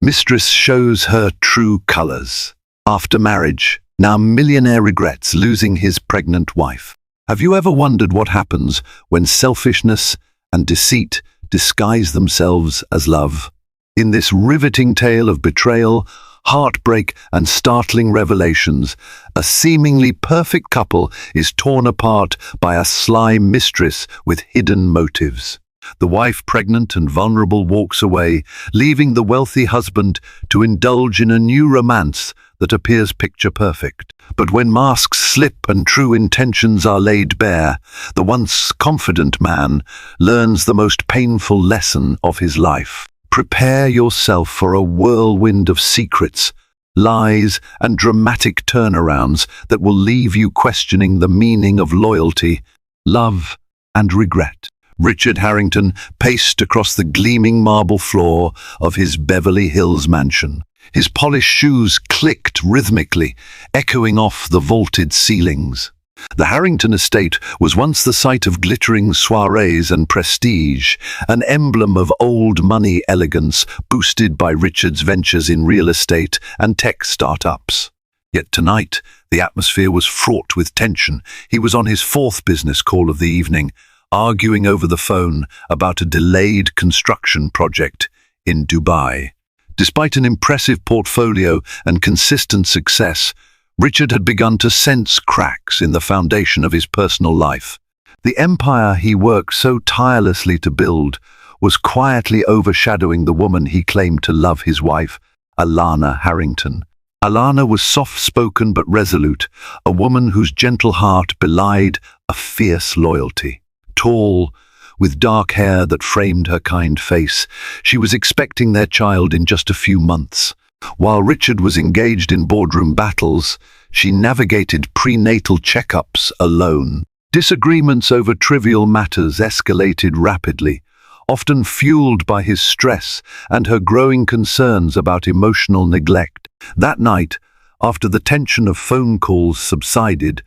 Mistress shows her true colors. After marriage, now millionaire regrets losing his pregnant wife. Have you ever wondered what happens when selfishness and deceit disguise themselves as love? In this riveting tale of betrayal, heartbreak, and startling revelations, a seemingly perfect couple is torn apart by a sly mistress with hidden motives. The wife, pregnant and vulnerable, walks away, leaving the wealthy husband to indulge in a new romance that appears picture perfect. But when masks slip and true intentions are laid bare, the once confident man learns the most painful lesson of his life. Prepare yourself for a whirlwind of secrets, lies, and dramatic turnarounds that will leave you questioning the meaning of loyalty, love, and regret. Richard Harrington paced across the gleaming marble floor of his Beverly Hills mansion. His polished shoes clicked rhythmically, echoing off the vaulted ceilings. The Harrington estate was once the site of glittering soirees and prestige, an emblem of old money elegance boosted by Richard's ventures in real estate and tech startups. Yet tonight, the atmosphere was fraught with tension. He was on his fourth business call of the evening, arguing over the phone about a delayed construction project in Dubai. Despite an impressive portfolio and consistent success, Richard had begun to sense cracks in the foundation of his personal life. The empire he worked so tirelessly to build was quietly overshadowing the woman he claimed to love, his wife, Alana Harrington. Alana was soft-spoken but resolute, a woman whose gentle heart belied a fierce loyalty. Tall, with dark hair that framed her kind face, she was expecting their child in just a few months. While Richard was engaged in boardroom battles, she navigated prenatal checkups alone. Disagreements over trivial matters escalated rapidly, often fueled by his stress and her growing concerns about emotional neglect. That night, after the tension of phone calls subsided,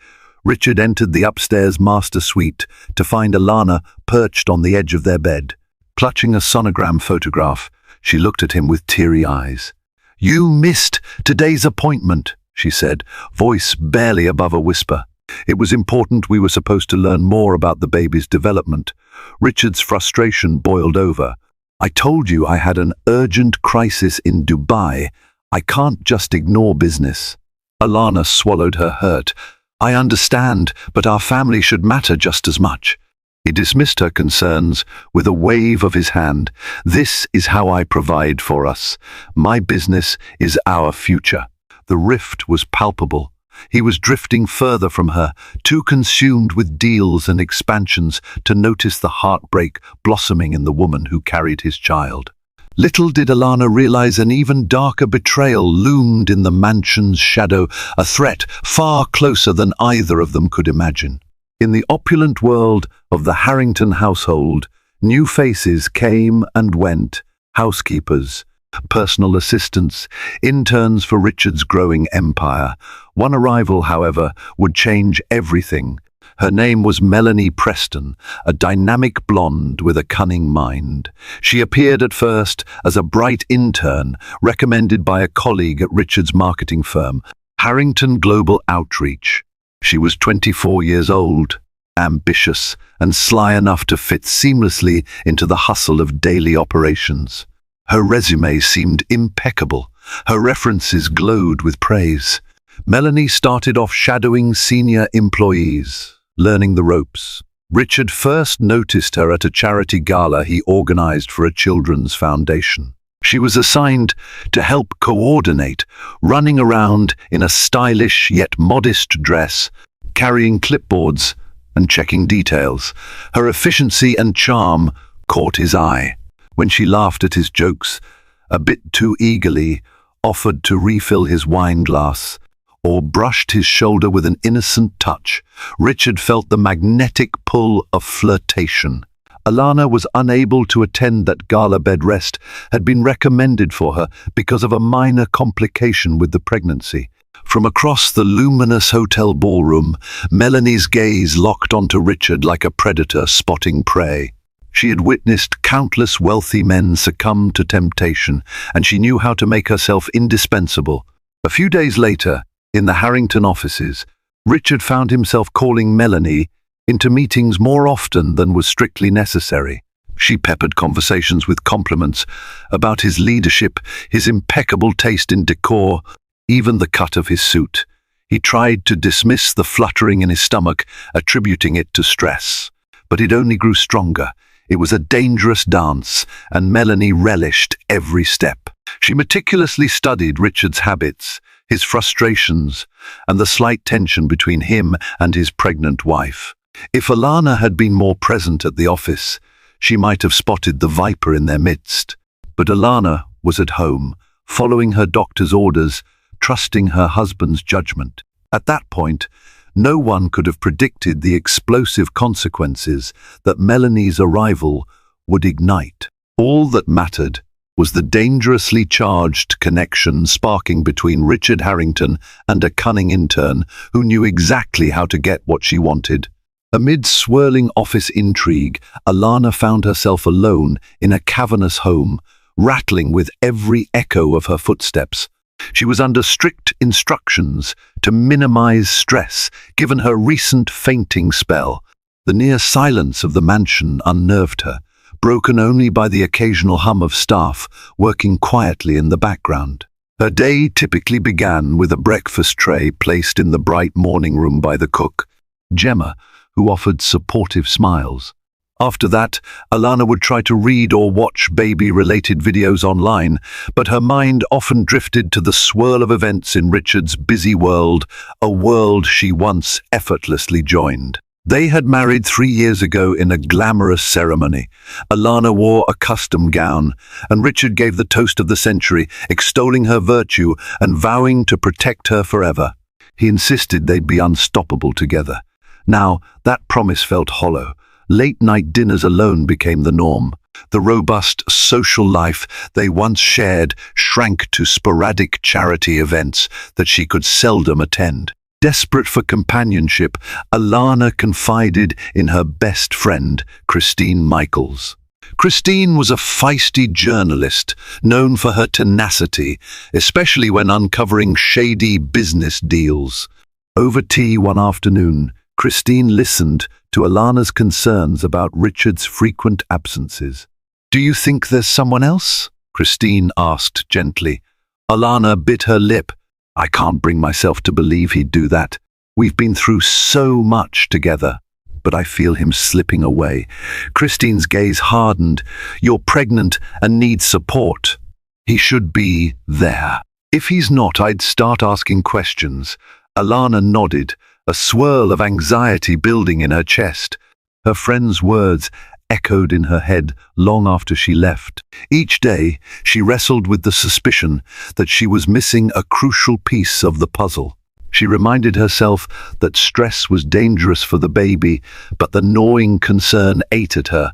Richard entered the upstairs master suite to find Alana perched on the edge of their bed. Clutching a sonogram photograph, she looked at him with teary eyes. "You missed today's appointment," she said, voice barely above a whisper. It was important. We were supposed to learn more about the baby's development. Richard's frustration boiled over. "I told you I had an urgent crisis in Dubai. I can't just ignore business." Alana swallowed her hurt. "I understand, but our family should matter just as much." He dismissed her concerns with a wave of his hand. "This is how I provide for us. My business is our future." The rift was palpable. He was drifting further from her, too consumed with deals and expansions to notice the heartbreak blossoming in the woman who carried his child. Little did Alana realize an even darker betrayal loomed in the mansion's shadow, a threat far closer than either of them could imagine. In the opulent world of the Harrington household, new faces came and went: housekeepers, personal assistants, interns for Richard's growing empire. One arrival, however, would change everything. Her name was Melanie Preston, a dynamic blonde with a cunning mind. She appeared at first as a bright intern recommended by a colleague at Richard's marketing firm, Harrington Global Outreach. She was 24 years old, ambitious, and sly enough to fit seamlessly into the hustle of daily operations. Her resume seemed impeccable. Her references glowed with praise. Melanie started off shadowing senior employees, learning the ropes. Richard first noticed her at a charity gala he organized for a children's foundation. She was assigned to help coordinate, running around in a stylish yet modest dress, carrying clipboards and checking details. Her efficiency and charm caught his eye. When she laughed at his jokes, a bit too eagerly, offered to refill his wine glass, or brushed his shoulder with an innocent touch, Richard felt the magnetic pull of flirtation. Alana was unable to attend that gala. Bed rest had been recommended for her because of a minor complication with the pregnancy. From across the luminous hotel ballroom, Melanie's gaze locked onto Richard like a predator spotting prey. She had witnessed countless wealthy men succumb to temptation, and she knew how to make herself indispensable. A few days later, in the Harrington offices, Richard found himself calling Melanie into meetings more often than was strictly necessary. She peppered conversations with compliments about his leadership, his impeccable taste in decor, even the cut of his suit. He tried to dismiss the fluttering in his stomach, attributing it to stress. But it only grew stronger. It was a dangerous dance, and Melanie relished every step. She meticulously studied Richard's habits, his frustrations, and the slight tension between him and his pregnant wife. If Alana had been more present at the office, she might have spotted the viper in their midst. But Alana was at home, following her doctor's orders, trusting her husband's judgment. At that point, no one could have predicted the explosive consequences that Melanie's arrival would ignite. All that mattered was the dangerously charged connection sparking between Richard Harrington and a cunning intern who knew exactly how to get what she wanted. Amid swirling office intrigue, Alana found herself alone in a cavernous home, rattling with every echo of her footsteps. She was under strict instructions to minimize stress, given her recent fainting spell. The near silence of the mansion unnerved her, broken only by the occasional hum of staff working quietly in the background. Her day typically began with a breakfast tray placed in the bright morning room by the cook, Gemma, who offered supportive smiles. After that, Alana would try to read or watch baby-related videos online, but her mind often drifted to the swirl of events in Richard's busy world, a world she once effortlessly joined. They had married 3 years ago in a glamorous ceremony. Alana wore a custom gown, and Richard gave the toast of the century, extolling her virtue and vowing to protect her forever. He insisted they'd be unstoppable together. Now, that promise felt hollow. Late-night dinners alone became the norm. The robust social life they once shared shrank to sporadic charity events that she could seldom attend. Desperate for companionship, Alana confided in her best friend, Christine Michaels. Christine was a feisty journalist, known for her tenacity, especially when uncovering shady business deals. Over tea one afternoon, Christine listened to Alana's concerns about Richard's frequent absences. "Do you think there's someone else?" Christine asked gently. Alana bit her lip. "I can't bring myself to believe he'd do that. We've been through so much together, but I feel him slipping away." Christine's gaze hardened. "You're pregnant and need support. He should be there. If he's not, I'd start asking questions." Alana nodded, a swirl of anxiety building in her chest. Her friend's words echoed in her head long after she left. Each day, she wrestled with the suspicion that she was missing a crucial piece of the puzzle. She reminded herself that stress was dangerous for the baby, but the gnawing concern ate at her,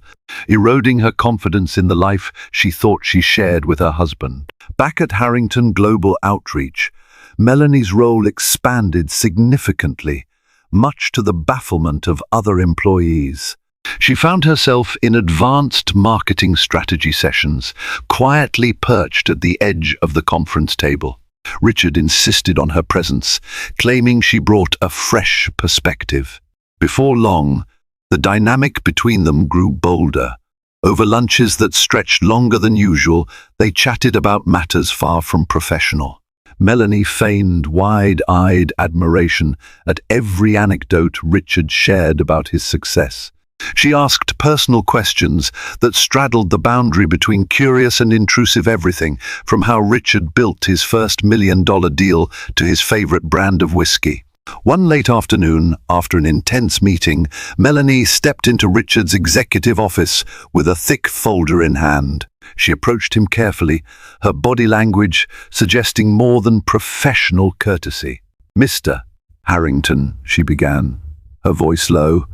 eroding her confidence in the life she thought she shared with her husband. Back at Harrington Global Outreach, Melanie's role expanded significantly, much to the bafflement of other employees. She found herself in advanced marketing strategy sessions, quietly perched at the edge of the conference table. Richard insisted on her presence, claiming she brought a fresh perspective. Before long, the dynamic between them grew bolder. Over lunches that stretched longer than usual, they chatted about matters far from professional. Melanie feigned wide-eyed admiration at every anecdote Richard shared about his success. She asked personal questions that straddled the boundary between curious and intrusive, everything from how Richard built his first $1 million deal to his favorite brand of whiskey. One late afternoon, after an intense meeting, Melanie stepped into Richard's executive office with a thick folder in hand. She approached him carefully, her body language suggesting more than professional courtesy. "Mr. Harrington," she began, her voice low,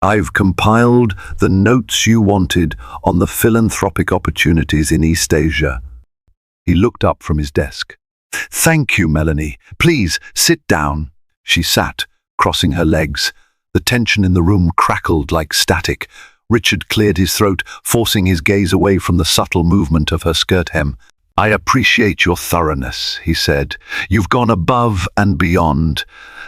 "I've compiled the notes you wanted on the philanthropic opportunities in East Asia." He looked up from his desk. "Thank you, Melanie. Please, sit down." She sat, crossing her legs. The tension in the room crackled like static. Richard cleared his throat, forcing his gaze away from the subtle movement of her skirt hem. "I appreciate your thoroughness," he said. "You've gone above and beyond."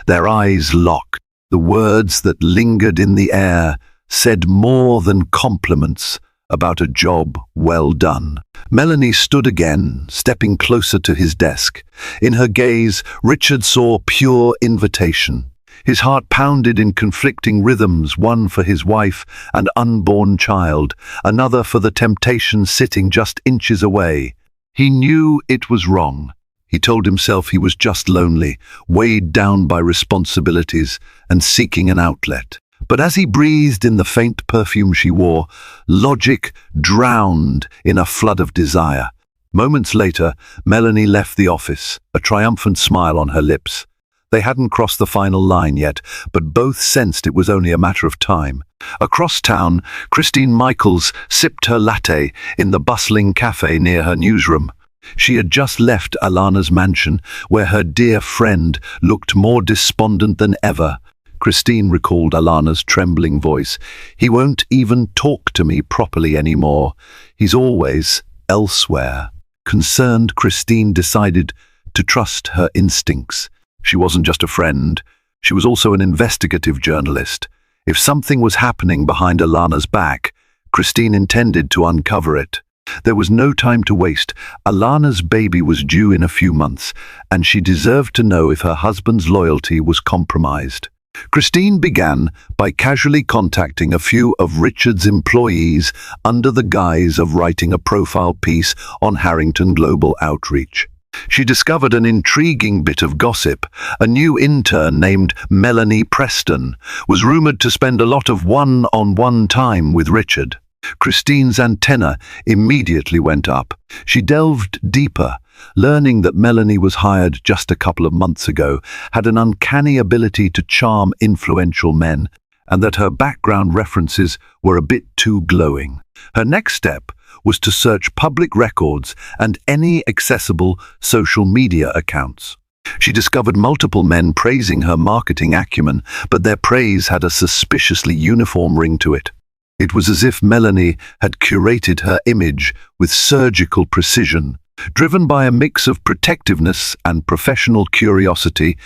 Their eyes locked. The words that lingered in the air said more than compliments about a job well done. Melanie stood again, stepping closer to his desk. In her gaze, Richard saw pure invitation. His heart pounded in conflicting rhythms, one for his wife and unborn child, another for the temptation sitting just inches away. He knew it was wrong. He told himself he was just lonely, weighed down by responsibilities and seeking an outlet. But as he breathed in the faint perfume she wore, logic drowned in a flood of desire. Moments later, Melanie left the office, a triumphant smile on her lips. They hadn't crossed the final line yet, but both sensed it was only a matter of time. Across town, Christine Michaels sipped her latte in the bustling cafe near her newsroom. She had just left Alana's mansion, where her dear friend looked more despondent than ever. Christine recalled Alana's trembling voice. "He won't even talk to me properly anymore. He's always elsewhere." Concerned, Christine decided to trust her instincts. She wasn't just a friend. She was also an investigative journalist. If something was happening behind Alana's back, Christine intended to uncover it. There was no time to waste. Alana's baby was due in a few months, and she deserved to know if her husband's loyalty was compromised. Christine began by casually contacting a few of Richard's employees under the guise of writing a profile piece on Harrington Global Outreach. She discovered an intriguing bit of gossip. A new intern named Melanie Preston was rumored to spend a lot of one-on-one time with Richard. Christine's antenna immediately went up. She delved deeper, learning that Melanie was hired just a couple of months ago, had an uncanny ability to charm influential men, and that her background references were a bit too glowing. Her next step was to search public records and any accessible social media accounts. She discovered multiple men praising her marketing acumen, but their praise had a suspiciously uniform ring to it. It was as if Melanie had curated her image with surgical precision. Driven by a mix of protectiveness and professional curiosity,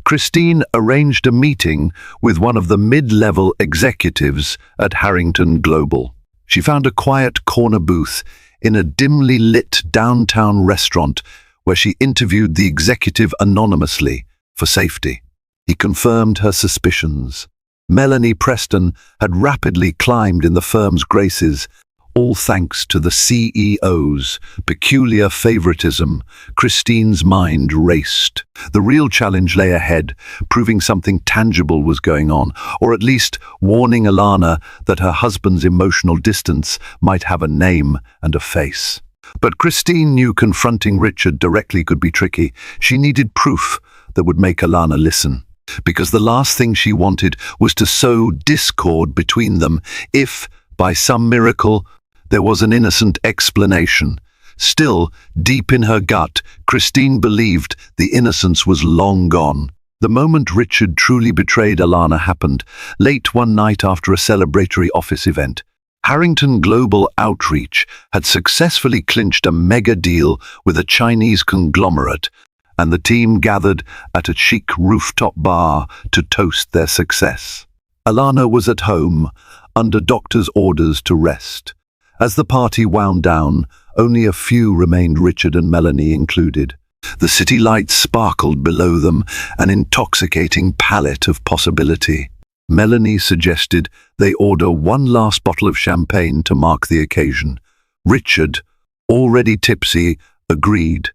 Christine arranged a meeting with one of the mid-level executives at Harrington Global. She found a quiet corner booth in a dimly lit downtown restaurant where she interviewed the executive anonymously for safety. He confirmed her suspicions. Melanie Preston had rapidly climbed in the firm's graces, all thanks to the CEO's peculiar favoritism. Christine's mind raced. The real challenge lay ahead, proving something tangible was going on, or at least warning Alana that her husband's emotional distance might have a name and a face. But Christine knew confronting Richard directly could be tricky. She needed proof that would make Alana listen, because the last thing she wanted was to sow discord between them if, by some miracle, there was an innocent explanation. Still, deep in her gut, Christine believed the innocence was long gone. The moment Richard truly betrayed Alana happened late one night after a celebratory office event. Harrington Global Outreach had successfully clinched a mega deal with a Chinese conglomerate, and the team gathered at a chic rooftop bar to toast their success. Alana was at home, under doctor's orders to rest. As the party wound down, only a few remained, Richard and Melanie included. The city lights sparkled below them, an intoxicating palette of possibility. Melanie suggested they order one last bottle of champagne to mark the occasion. Richard, already tipsy, agreed.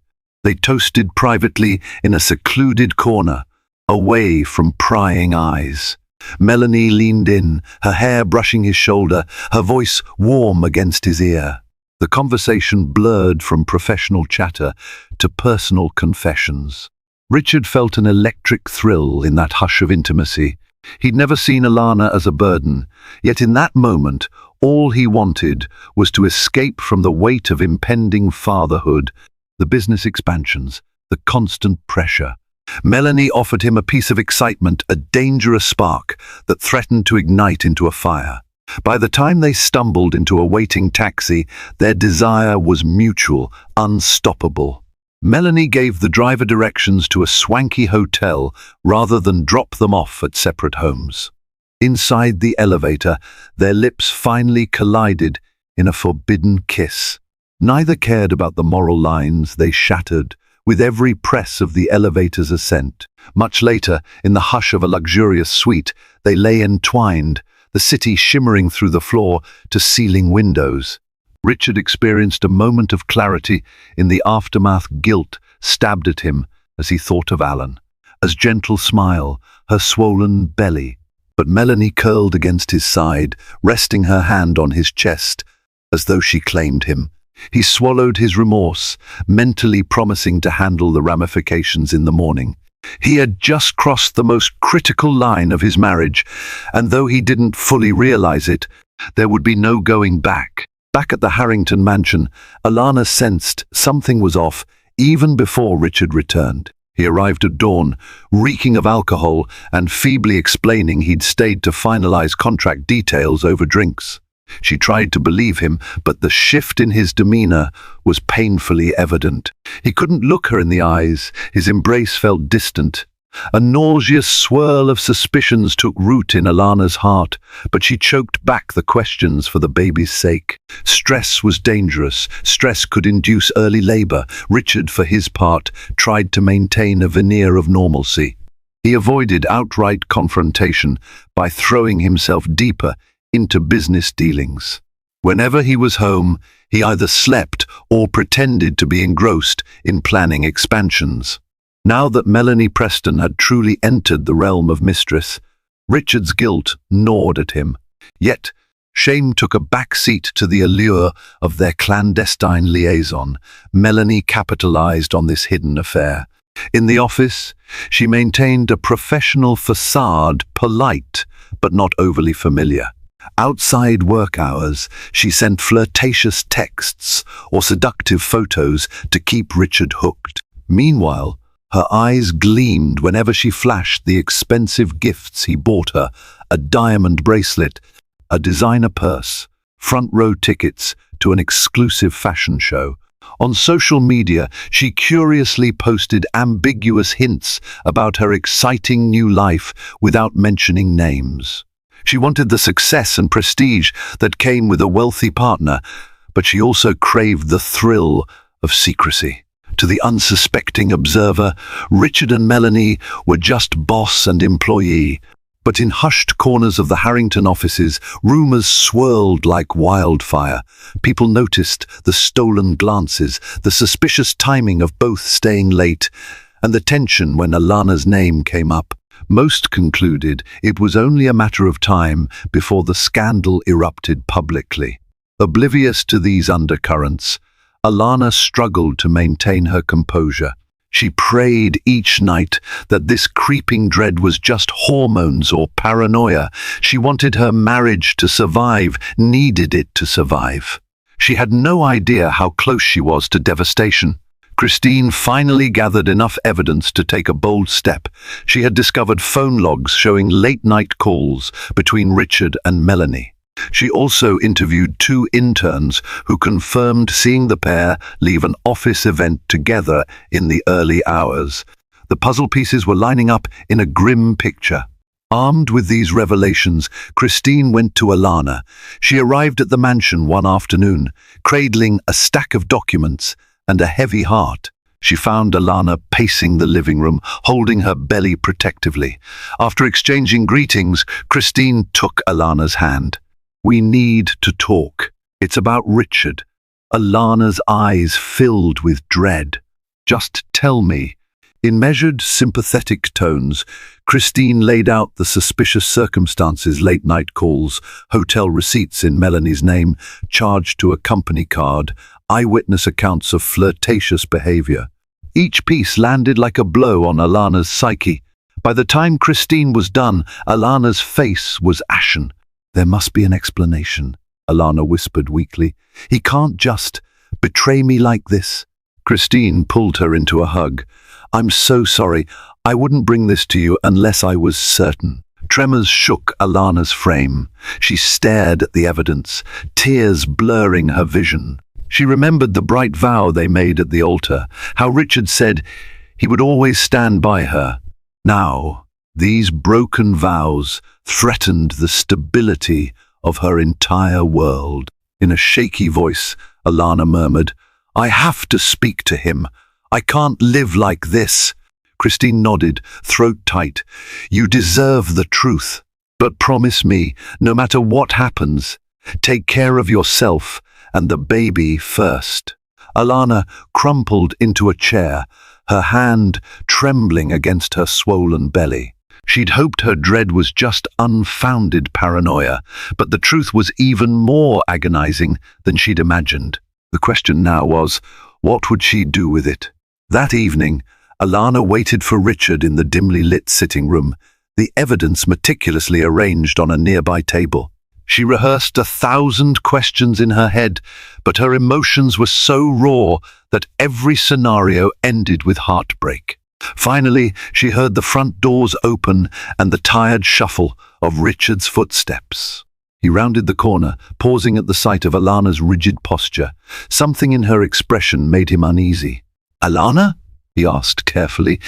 They toasted privately in a secluded corner, away from prying eyes. Melanie leaned in, her hair brushing his shoulder, her voice warm against his ear. The conversation blurred from professional chatter to personal confessions. Richard felt an electric thrill in that hush of intimacy. He'd never seen Alana as a burden, yet in that moment, all he wanted was to escape from the weight of impending fatherhood, the business expansions, the constant pressure. Melanie offered him a piece of excitement, a dangerous spark that threatened to ignite into a fire. By the time they stumbled into a waiting taxi, their desire was mutual, unstoppable. Melanie gave the driver directions to a swanky hotel rather than drop them off at separate homes. Inside the elevator, their lips finally collided in a forbidden kiss. Neither cared about the moral lines they shattered with every press of the elevator's ascent. Much later, in the hush of a luxurious suite, they lay entwined, the city shimmering through the floor-to-ceiling windows. Richard experienced a moment of clarity in the aftermath. Guilt stabbed at him as he thought of Alan. A gentle smile, her swollen belly. But Melanie curled against his side, resting her hand on his chest, as though she claimed him. He swallowed his remorse, mentally promising to handle the ramifications in the morning. He had just crossed the most critical line of his marriage, and though he didn't fully realize it, there would be no going back. Back at the Harrington mansion, Alana sensed something was off even before Richard returned. He arrived at dawn, reeking of alcohol and feebly explaining he'd stayed to finalize contract details over drinks. She tried to believe him, but the shift in his demeanor was painfully evident. He couldn't look her in the eyes. His embrace felt distant. A nauseous swirl of suspicions took root in Alana's heart, but she choked back the questions for the baby's sake. Stress was dangerous. Stress could induce early labor. Richard, for his part, tried to maintain a veneer of normalcy. He avoided outright confrontation by throwing himself deeper into business dealings. Whenever he was home, he either slept or pretended to be engrossed in planning expansions. Now that Melanie Preston had truly entered the realm of Mistress, Richard's guilt gnawed at him. Yet, shame took a back seat to the allure of their clandestine liaison. Melanie capitalized on this hidden affair. In the office, she maintained a professional facade, polite but not overly familiar. Outside work hours, she sent flirtatious texts or seductive photos to keep Richard hooked. Meanwhile, her eyes gleamed whenever she flashed the expensive gifts he bought her: a diamond bracelet, a designer purse, front-row tickets to an exclusive fashion show. On social media, she curiously posted ambiguous hints about her exciting new life without mentioning names. She wanted the success and prestige that came with a wealthy partner, but she also craved the thrill of secrecy. To the unsuspecting observer, Richard and Melanie were just boss and employee. But in hushed corners of the Harrington offices, rumors swirled like wildfire. People noticed the stolen glances, the suspicious timing of both staying late, and the tension when Alana's name came up. Most concluded it was only a matter of time before the scandal erupted publicly. Oblivious to these undercurrents, Alana struggled to maintain her composure. She prayed each night that this creeping dread was just hormones or paranoia. She wanted her marriage to survive, needed it to survive. She had no idea how close she was to devastation. Christine finally gathered enough evidence to take a bold step. She had discovered phone logs showing late-night calls between Richard and Melanie. She also interviewed 2 interns who confirmed seeing the pair leave an office event together in the early hours. The puzzle pieces were lining up in a grim picture. Armed with these revelations, Christine went to Alana. She arrived at the mansion one afternoon, cradling a stack of documents and a heavy heart. She found Alana pacing the living room, holding her belly protectively. After exchanging greetings, Christine took Alana's hand. "We need to talk. It's about Richard." Alana's eyes filled with dread. "Just tell me." In measured, sympathetic tones, Christine laid out the suspicious circumstances: late-night calls, hotel receipts in Melanie's name, charged to a company card, eyewitness accounts of flirtatious behavior. Each piece landed like a blow on Alana's psyche. By the time Christine was done, Alana's face was ashen. "There must be an explanation," Alana whispered weakly. "He can't just betray me like this." Christine pulled her into a hug. "I'm so sorry. I wouldn't bring this to you unless I was certain." Tremors shook Alana's frame. She stared at the evidence, tears blurring her vision. She remembered the bright vow they made at the altar, how Richard said he would always stand by her. Now, these broken vows threatened the stability of her entire world. In a shaky voice, Alana murmured, "I have to speak to him. I can't live like this." Christine nodded, throat tight. "You deserve the truth. But promise me, no matter what happens, take care of yourself and the baby first." Alana crumpled into a chair, her hand trembling against her swollen belly. She'd hoped her dread was just unfounded paranoia, but the truth was even more agonizing than she'd imagined. The question now was, what would she do with it? That evening, Alana waited for Richard in the dimly lit sitting room, the evidence meticulously arranged on a nearby table. She rehearsed 1,000 questions in her head, but her emotions were so raw that every scenario ended with heartbreak. Finally, she heard the front doors open and the tired shuffle of Richard's footsteps. He rounded the corner, pausing at the sight of Alana's rigid posture. Something in her expression made him uneasy. "Alana?" he asked carefully.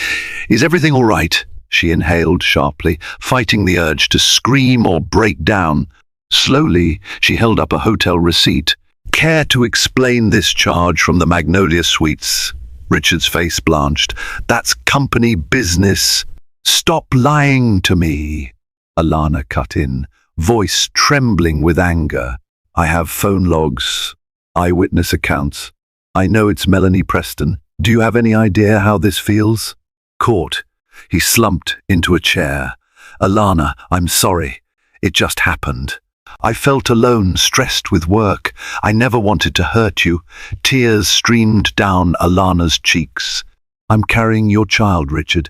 "Is everything all right?" She inhaled sharply, fighting the urge to scream or break down. Slowly, she held up a hotel receipt. "Care to explain this charge from the Magnolia Suites?" Richard's face blanched. "That's company business." "Stop lying to me," Alana cut in, voice trembling with anger. "I have phone logs, eyewitness accounts. I know it's Melanie Preston. Do you have any idea how this feels?" Caught, he slumped into a chair. "Alana, I'm sorry. It just happened. I felt alone, stressed with work. I never wanted to hurt you." Tears streamed down Alana's cheeks. "I'm carrying your child, Richard.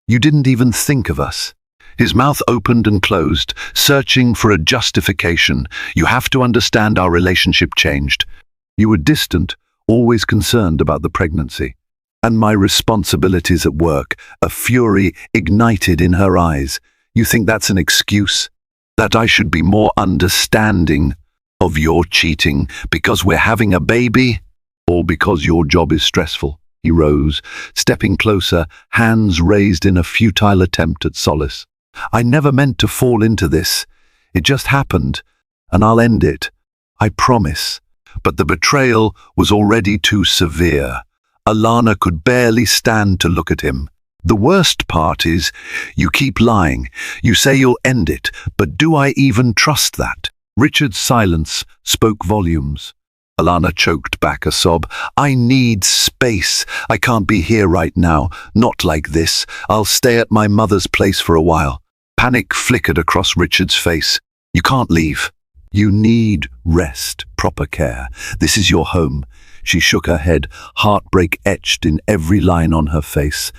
You didn't even think of us." His mouth opened and closed, searching for a justification. "You have to understand our relationship changed. You were distant, always concerned about the pregnancy. And my responsibilities at work." A fury ignited in her eyes. "You think that's an excuse? That I should be more understanding of your cheating because we're having a baby? Or because your job is stressful?" He rose, stepping closer, hands raised in a futile attempt at solace. "I never meant to fall into this. It just happened, and I'll end it. I promise." But the betrayal was already too severe. Alana could barely stand to look at him. "The worst part is, you keep lying. You say you'll end it, but do I even trust that?" Richard's silence spoke volumes. Alana choked back a sob. "I need space. I can't be here right now. Not like this. I'll stay at my mother's place for a while." Panic flickered across Richard's face. "You can't leave. You need rest, proper care. This is your home." She shook her head, heartbreak etched in every line on her face.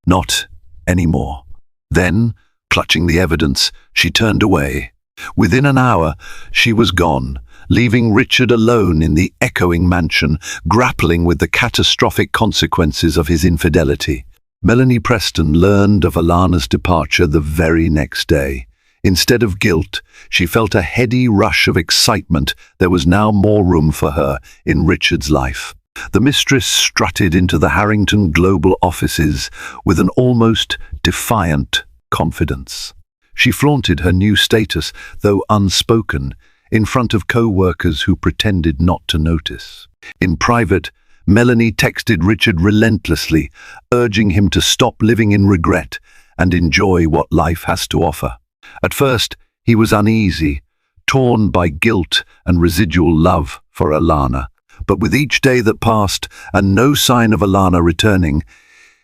"Not anymore." Then, clutching the evidence, she turned away. Within an hour, she was gone, leaving Richard alone in the echoing mansion, grappling with the catastrophic consequences of his infidelity. Melanie Preston learned of Alana's departure the very next day. Instead of guilt, she felt a heady rush of excitement. There was now more room for her in Richard's life. The mistress strutted into the Harrington Global offices with an almost defiant confidence. She flaunted her new status, though unspoken, in front of co-workers who pretended not to notice. In private, Melanie texted Richard relentlessly, urging him to stop living in regret and enjoy what life has to offer. At first, he was uneasy, torn by guilt and residual love for Alana. But with each day that passed and no sign of Alana returning,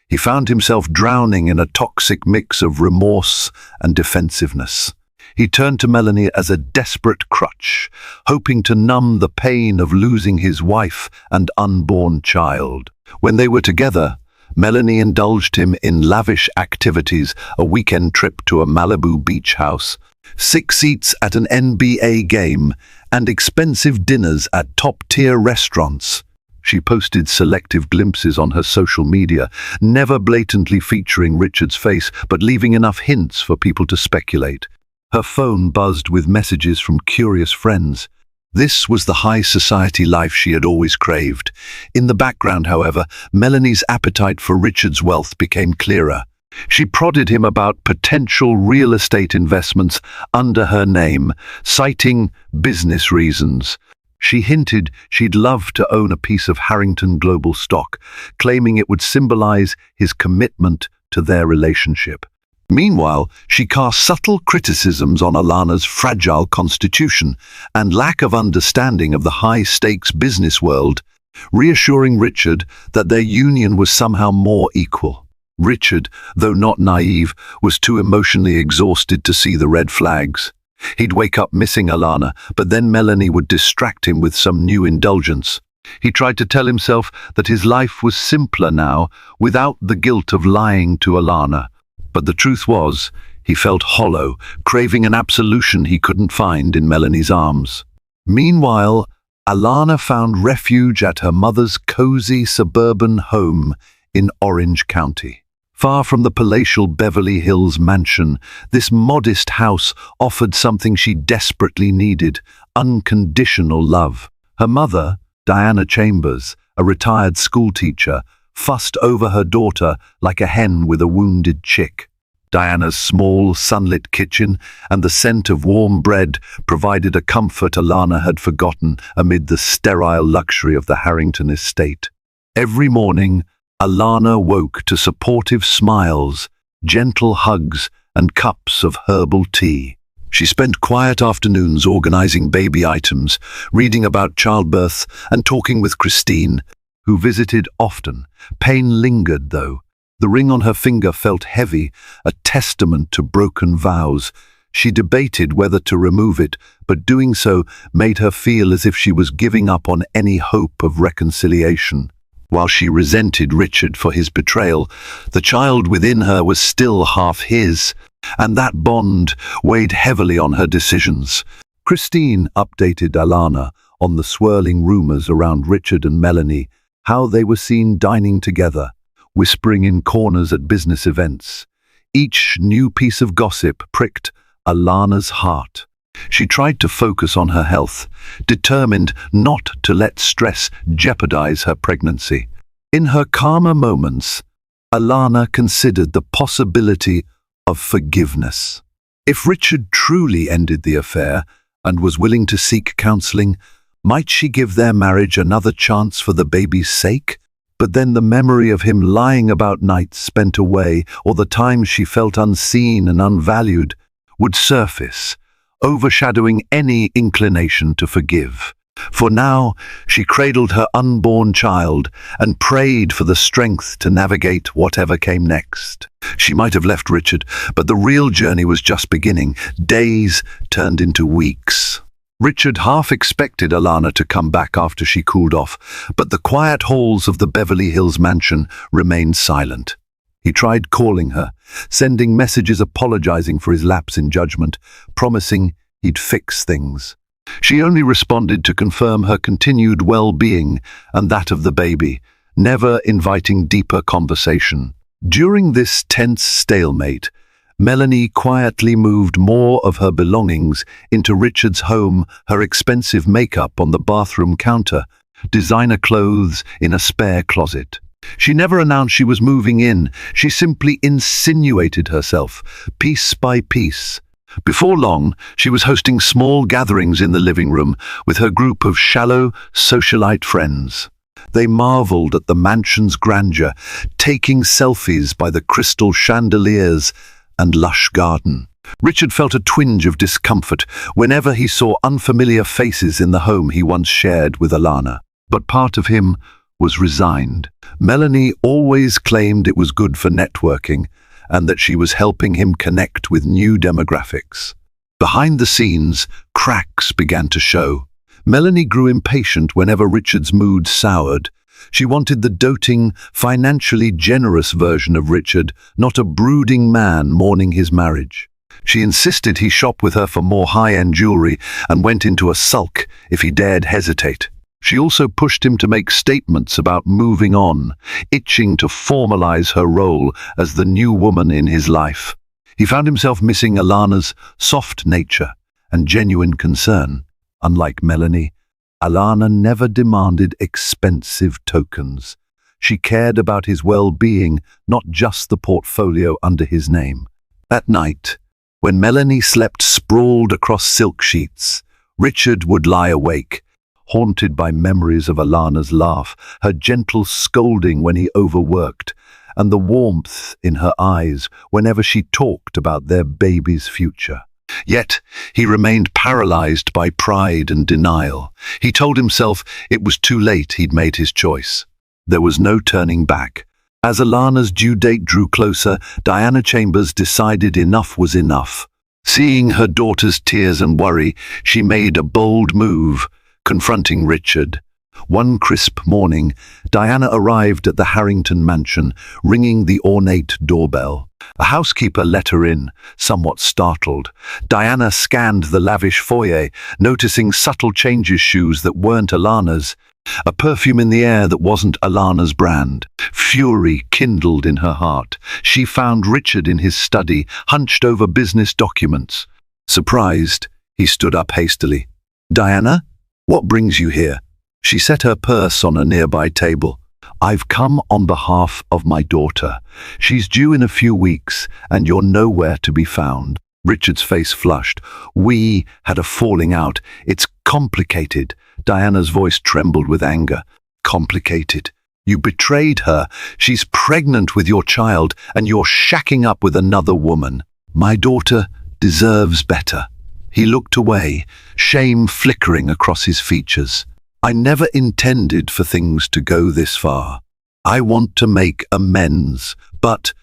he found himself drowning in a toxic mix of remorse and defensiveness. He turned to Melanie as a desperate crutch, hoping to numb the pain of losing his wife and unborn child. When they were together, Melanie indulged him in lavish activities, a weekend trip to a Malibu beach house, 6 seats at an NBA game, and expensive dinners at top-tier restaurants. She posted selective glimpses on her social media, never blatantly featuring Richard's face, but leaving enough hints for people to speculate. Her phone buzzed with messages from curious friends. This was the high society life she had always craved. In the background, however, Melanie's appetite for Richard's wealth became clearer. She prodded him about potential real estate investments under her name, citing business reasons. She hinted she'd love to own a piece of Harrington Global stock, claiming it would symbolize his commitment to their relationship. Meanwhile, she cast subtle criticisms on Alana's fragile constitution and lack of understanding of the high-stakes business world, reassuring Richard that their union was somehow more equal. Richard, though not naive, was too emotionally exhausted to see the red flags. He'd wake up missing Alana, but then Melanie would distract him with some new indulgence. He tried to tell himself that his life was simpler now, without the guilt of lying to Alana. But the truth was, he felt hollow, craving an absolution he couldn't find in Melanie's arms. Meanwhile, Alana found refuge at her mother's cozy suburban home in Orange County. Far from the palatial Beverly Hills mansion, this modest house offered something she desperately needed: unconditional love. Her mother, Diana Chambers, a retired schoolteacher, fussed over her daughter like a hen with a wounded chick. Diana's small, sunlit kitchen and the scent of warm bread provided a comfort Alana had forgotten amid the sterile luxury of the Harrington estate. Every morning, Alana woke to supportive smiles, gentle hugs, and cups of herbal tea. She spent quiet afternoons organizing baby items, reading about childbirth, and talking with Christine, who visited often. Pain lingered, though. The ring on her finger felt heavy, a testament to broken vows. She debated whether to remove it, but doing so made her feel as if she was giving up on any hope of reconciliation. While she resented Richard for his betrayal, the child within her was still half his, and that bond weighed heavily on her decisions. Christine updated Alana on the swirling rumors around Richard and Melanie, how they were seen dining together, whispering in corners at business events. Each new piece of gossip pricked Alana's heart. She tried to focus on her health, determined not to let stress jeopardize her pregnancy. In her calmer moments, Alana considered the possibility of forgiveness. If Richard truly ended the affair and was willing to seek counseling, might she give their marriage another chance for the baby's sake? But then the memory of him lying about nights spent away, or the times she felt unseen and unvalued, would surface, overshadowing any inclination to forgive. For now, she cradled her unborn child and prayed for the strength to navigate whatever came next. She might have left Richard, but the real journey was just beginning. Days turned into weeks. Richard half expected Alana to come back after she cooled off, but the quiet halls of the Beverly Hills mansion remained silent. He tried calling her, sending messages apologizing for his lapse in judgment, promising he'd fix things. She only responded to confirm her continued well-being and that of the baby, never inviting deeper conversation. During this tense stalemate, Melanie quietly moved more of her belongings into Richard's home, her expensive makeup on the bathroom counter, designer clothes in a spare closet. She never announced she was moving in. She simply insinuated herself, piece by piece. Before long, she was hosting small gatherings in the living room with her group of shallow socialite friends. They marveled at the mansion's grandeur, taking selfies by the crystal chandeliers and lush garden. Richard felt a twinge of discomfort whenever he saw unfamiliar faces in the home he once shared with Alana. But part of him was resigned. Melanie always claimed it was good for networking and that she was helping him connect with new demographics. Behind the scenes, cracks began to show. Melanie grew impatient whenever Richard's mood soured. She wanted the doting, financially generous version of Richard, not a brooding man mourning his marriage. She insisted he shop with her for more high-end jewelry and went into a sulk if he dared hesitate. She also pushed him to make statements about moving on, itching to formalize her role as the new woman in his life. He found himself missing Alana's soft nature and genuine concern. Unlike Melanie, Alana never demanded expensive tokens. She cared about his well-being, not just the portfolio under his name. At night, when Melanie slept sprawled across silk sheets, Richard would lie awake, haunted by memories of Alana's laugh, her gentle scolding when he overworked, and the warmth in her eyes whenever she talked about their baby's future. Yet he remained paralyzed by pride and denial. He told himself it was too late he'd made his choice. There was no turning back. As Alana's due date drew closer, Diana Chambers decided enough was enough. Seeing her daughter's tears and worry, she made a bold move, confronting Richard. One crisp morning, Diana arrived at the Harrington mansion, ringing the ornate doorbell. A housekeeper let her in, somewhat startled. Diana scanned the lavish foyer, noticing subtle changes, shoes that weren't Alana's, a perfume in the air that wasn't Alana's brand. Fury kindled in her heart. She found Richard in his study, hunched over business documents. Surprised, he stood up hastily. "Diana, what brings you here?" She set her purse on a nearby table. "I've come on behalf of my daughter. She's due in a few weeks, and you're nowhere to be found." Richard's face flushed. "We had a falling out. It's complicated." Diana's voice trembled with anger. "Complicated? You betrayed her. She's pregnant with your child, and you're shacking up with another woman. My daughter deserves better." He looked away, shame flickering across his features. "I never intended for things to go this far. I want to make amends. But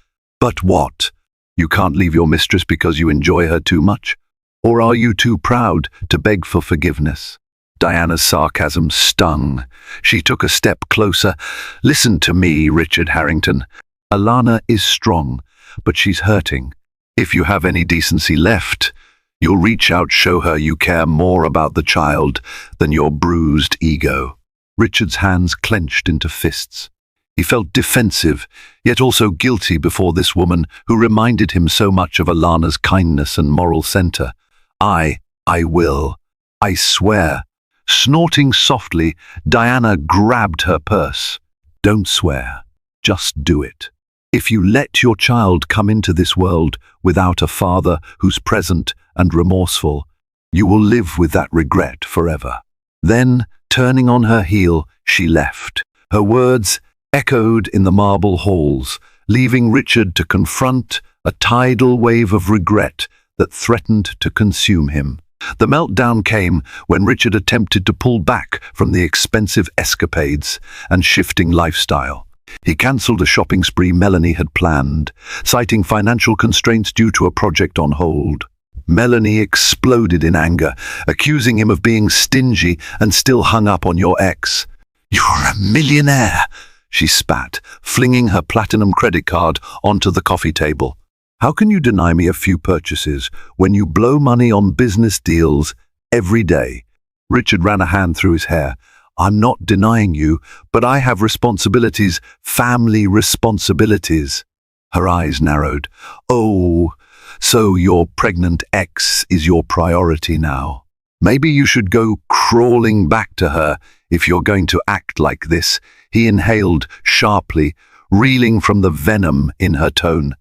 what? You can't leave your mistress because you enjoy her too much? Or are you too proud to beg for forgiveness?" Diana's sarcasm stung. She took a step closer. "Listen to me, Richard Harrington. Alana is strong, but she's hurting. If you have any decency left, you'll reach out, show her you care more about the child than your bruised ego." Richard's hands clenched into fists. He felt defensive, yet also guilty before this woman who reminded him so much of Alana's kindness and moral center. I will. I swear." Snorting softly, Diana grabbed her purse. "Don't swear. Just do it. If you let your child come into this world without a father who's present and remorseful, you will live with that regret forever." Then, turning on her heel, she left. Her words echoed in the marble halls, leaving Richard to confront a tidal wave of regret that threatened to consume him. The meltdown came when Richard attempted to pull back from the expensive escapades and shifting lifestyle. He cancelled a shopping spree Melanie had planned, citing financial constraints due to a project on hold. Melanie exploded in anger, accusing him of being stingy and still hung up on your ex. "You're a millionaire," she spat, flinging her platinum credit card onto the coffee table. "How can you deny me a few purchases when you blow money on business deals every day?" Richard ran a hand through his hair. "I'm not denying you, but I have responsibilities, family responsibilities." Her eyes narrowed. "Oh, so your pregnant ex is your priority now. Maybe you should go crawling back to her if you're going to act like this." He inhaled sharply, reeling from the venom in her tone.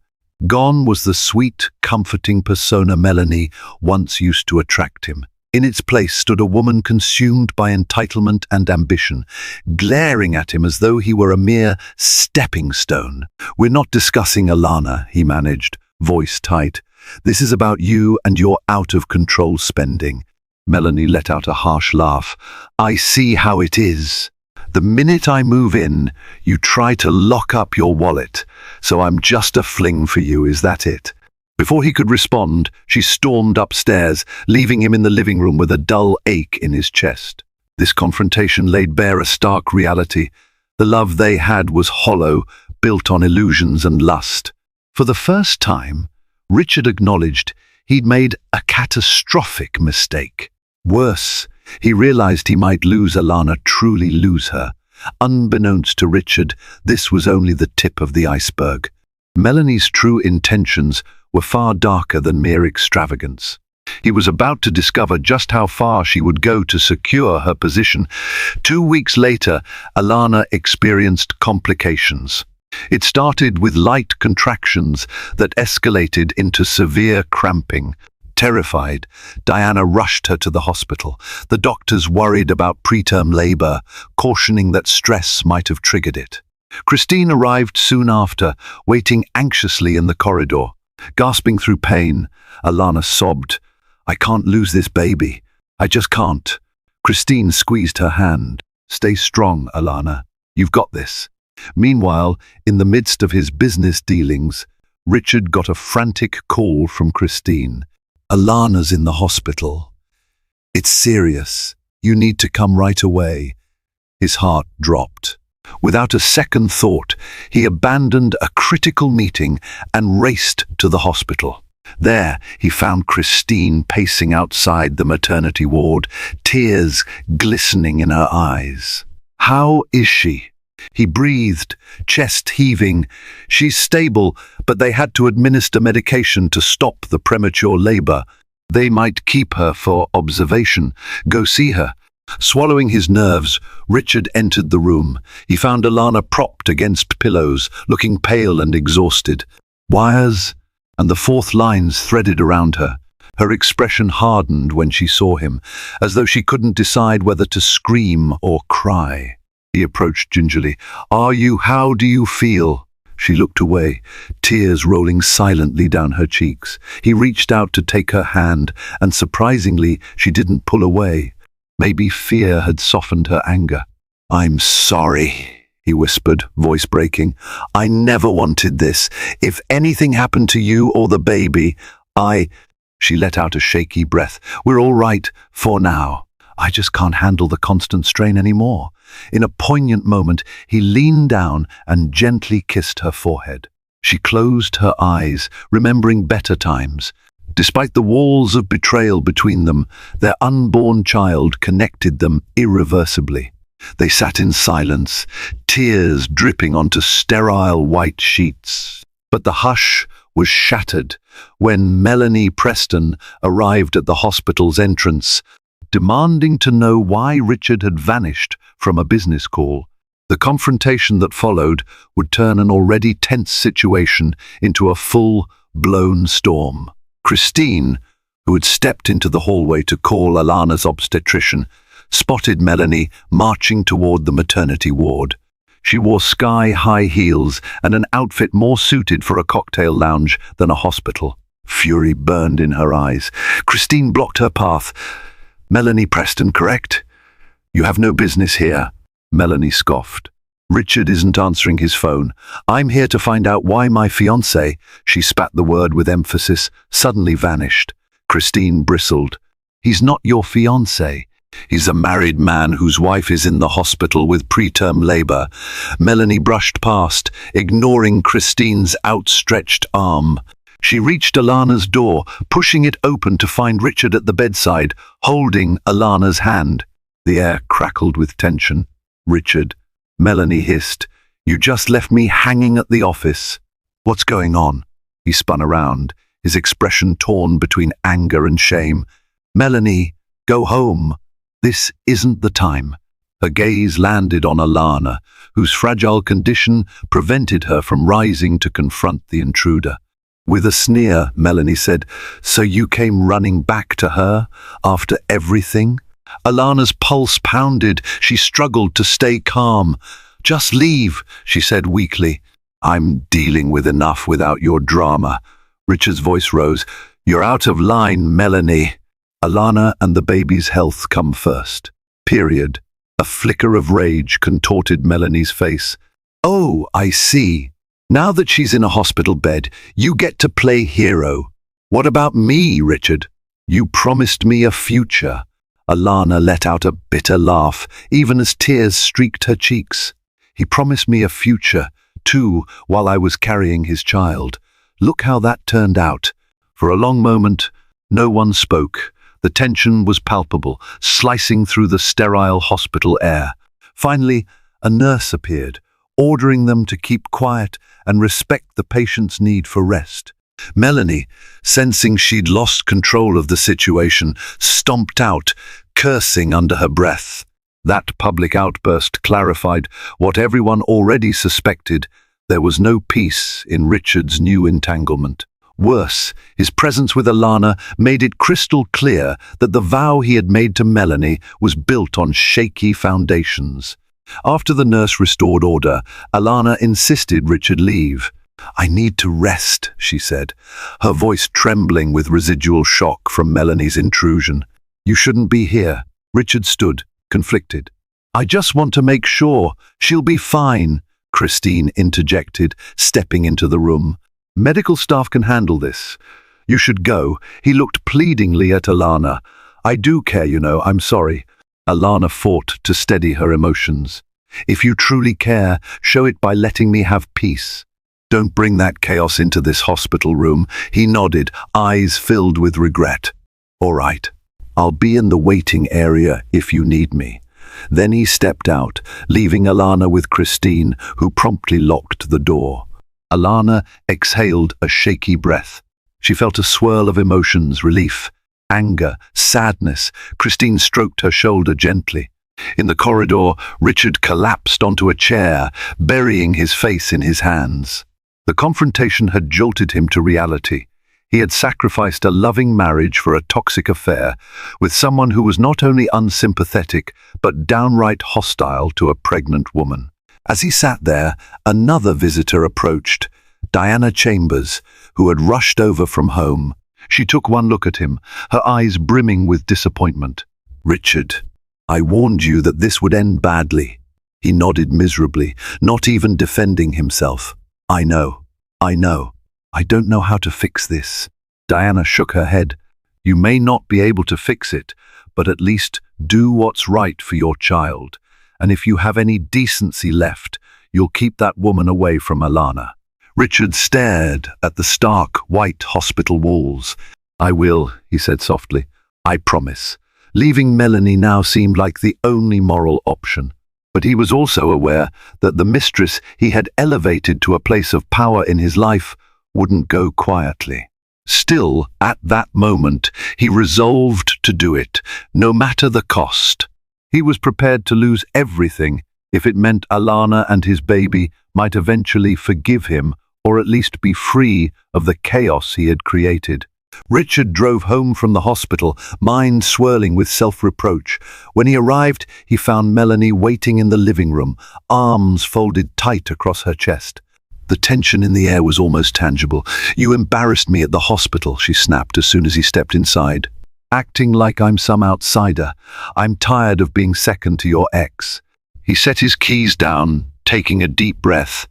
Gone was the sweet, comforting persona Melanie once used to attract him. In its place stood a woman consumed by entitlement and ambition, glaring at him as though he were a mere stepping stone. "We're not discussing Alana," he managed, voice tight. "This is about you and your out-of-control spending." Melanie let out a harsh laugh. "I see how it is. The minute I move in, you try to lock up your wallet. So I'm just a fling for you, is that it?" Before he could respond, she stormed upstairs, leaving him in the living room with a dull ache in his chest. This confrontation laid bare a stark reality. The love they had was hollow, built on illusions and lust. For the first time, Richard acknowledged he'd made a catastrophic mistake. Worse, He realized he might lose Alana, truly lose her. Unbeknownst to Richard, this was only the tip of the iceberg. Melanie's true intentions were far darker than mere extravagance. He was about to discover just how far she would go to secure her position. 2 weeks later, Alana experienced complications. It started with light contractions that escalated into severe cramping. Terrified, Diana rushed her to the hospital. The doctors worried about preterm labor, cautioning that stress might have triggered it. Christine arrived soon after, waiting anxiously in the corridor. Gasping through pain, Alana sobbed, "I can't lose this baby. I just can't." Christine squeezed her hand. "Stay strong, Alana. You've got this." Meanwhile, in the midst of his business dealings, Richard got a frantic call from Christine. "Alana's in the hospital. It's serious. You need to come right away." His heart dropped. Without a second thought, he abandoned a critical meeting and raced to the hospital. There, he found Christine pacing outside the maternity ward, tears glistening in her eyes. "How is she?" He breathed, chest heaving. "She's stable, but they had to administer medication to stop the premature labor. They might keep her for observation. Go see her." Swallowing his nerves, Richard entered the room. He found Alana propped against pillows, looking pale and exhausted. Wires and the fourth lines threaded around her. Her expression hardened when she saw him, as though she couldn't decide whether to scream or cry. He approached gingerly. How do you feel?" She looked away, tears rolling silently down her cheeks. He reached out to take her hand, and surprisingly, she didn't pull away. Maybe fear had softened her anger. "I'm sorry," he whispered, voice breaking. "I never wanted this. If anything happened to you or the baby, She let out a shaky breath. "We're all right, for now. I just can't handle the constant strain anymore." In a poignant moment, he leaned down and gently kissed her forehead. She closed her eyes, remembering better times. Despite the walls of betrayal between them, their unborn child connected them irreversibly. They sat in silence, tears dripping onto sterile white sheets. But the hush was shattered when Melanie Preston arrived at the hospital's entrance, demanding to know why Richard had vanished from a business call. The confrontation that followed would turn an already tense situation into a full-blown storm. Christine, who had stepped into the hallway to call Alana's obstetrician, spotted Melanie marching toward the maternity ward. She wore sky-high heels and an outfit more suited for a cocktail lounge than a hospital. Fury burned in her eyes. Christine blocked her path. "Melanie Preston, correct? You have no business here." Melanie scoffed. "Richard isn't answering his phone. I'm here to find out why my fiancé," she spat the word with emphasis, suddenly vanished. Christine bristled. "He's not your fiancé. He's a married man whose wife is in the hospital with preterm labor." Melanie brushed past, ignoring Christine's outstretched arm. She reached Alana's door, pushing it open to find Richard at the bedside, holding Alana's hand. The air crackled with tension. "Richard," Melanie hissed, "you just left me hanging at the office." "What's going on?" He spun around, his expression torn between anger and shame. "Melanie, go home. This isn't the time." Her gaze landed on Alana, whose fragile condition prevented her from rising to confront the intruder. With a sneer, Melanie said, "So you came running back to her after everything?" Alana's pulse pounded. She struggled to stay calm. "Just leave," she said weakly. "I'm dealing with enough without your drama." Richard's voice rose. "You're out of line, Melanie. Alana and the baby's health come first. Period." A flicker of rage contorted Melanie's face. "Oh, I see. Now that she's in a hospital bed, you get to play hero. What about me, Richard? You promised me a future." Alana let out a bitter laugh, even as tears streaked her cheeks. "He promised me a future, too, while I was carrying his child. Look how that turned out." For a long moment, no one spoke. The tension was palpable, slicing through the sterile hospital air. Finally, a nurse appeared, ordering them to keep quiet and respect the patient's need for rest. Melanie, sensing she'd lost control of the situation, stomped out, cursing under her breath. That public outburst clarified what everyone already suspected: there was no peace in Richard's new entanglement. Worse, his presence with Alana made it crystal clear that the vow he had made to Melanie was built on shaky foundations. After the nurse restored order, Alana insisted Richard leave. "I need to rest," she said, her voice trembling with residual shock from Melanie's intrusion. "You shouldn't be here." Richard stood, conflicted. "I just want to make sure. She'll be fine," Christine interjected, stepping into the room. "Medical staff can handle this. You should go." He looked pleadingly at Alana. "I do care, you know. I'm sorry." Alana fought to steady her emotions. "If you truly care, show it by letting me have peace. Don't bring that chaos into this hospital room." He nodded, eyes filled with regret. "All right. I'll be in the waiting area if you need me." Then he stepped out, leaving Alana with Christine, who promptly locked the door. Alana exhaled a shaky breath. She felt a swirl of emotions: relief, anger, sadness. Christine stroked her shoulder gently. In the corridor, Richard collapsed onto a chair, burying his face in his hands. The confrontation had jolted him to reality. He had sacrificed a loving marriage for a toxic affair with someone who was not only unsympathetic, but downright hostile to a pregnant woman. As he sat there, another visitor approached, Diana Chambers, who had rushed over from home. She took one look at him, her eyes brimming with disappointment. "Richard, I warned you that this would end badly." He nodded miserably, not even defending himself. I know. I don't know how to fix this." Diana shook her head. "You may not be able to fix it, but at least do what's right for your child. And if you have any decency left, you'll keep that woman away from Alana." Richard stared at the stark, white hospital walls. "I will," he said softly. "I promise." Leaving Melanie now seemed like the only moral option. But he was also aware that the mistress he had elevated to a place of power in his life wouldn't go quietly. Still, at that moment, he resolved to do it, no matter the cost. He was prepared to lose everything if it meant Alana and his baby might eventually forgive him, or at least be free of the chaos he had created. Richard drove home from the hospital, mind swirling with self-reproach. When he arrived, he found Melanie waiting in the living room, arms folded tight across her chest. The tension in the air was almost tangible. "You embarrassed me at the hospital," she snapped as soon as he stepped inside. "Acting like I'm some outsider. I'm tired of being second to your ex." He set his keys down, taking a deep breath.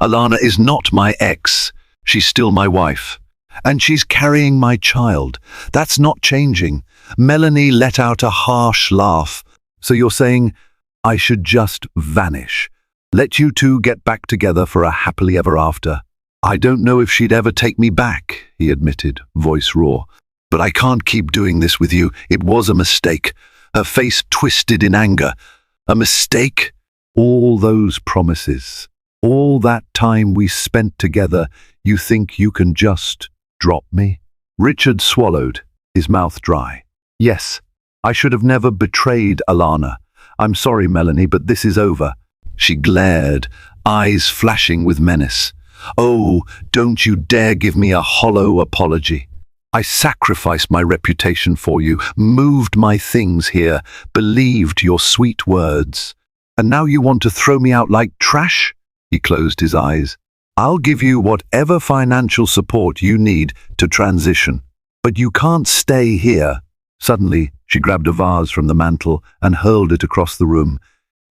"Alana is not my ex. She's still my wife. And she's carrying my child. That's not changing." Melanie let out a harsh laugh. "So you're saying I should just vanish? Let you two get back together for a happily ever after?" "I don't know if she'd ever take me back," he admitted, voice raw. "But I can't keep doing this with you. It was a mistake." Her face twisted in anger. "A mistake? All those promises, all that time we spent together, you think you can just drop me?" Richard swallowed, his mouth dry. "Yes, I should have never betrayed Alana. I'm sorry, Melanie, but this is over." She glared, eyes flashing with menace. "Oh, don't you dare give me a hollow apology. I sacrificed my reputation for you, moved my things here, believed your sweet words. And now you want to throw me out like trash?" He closed his eyes. "I'll give you whatever financial support you need to transition. But you can't stay here." Suddenly, she grabbed a vase from the mantel and hurled it across the room.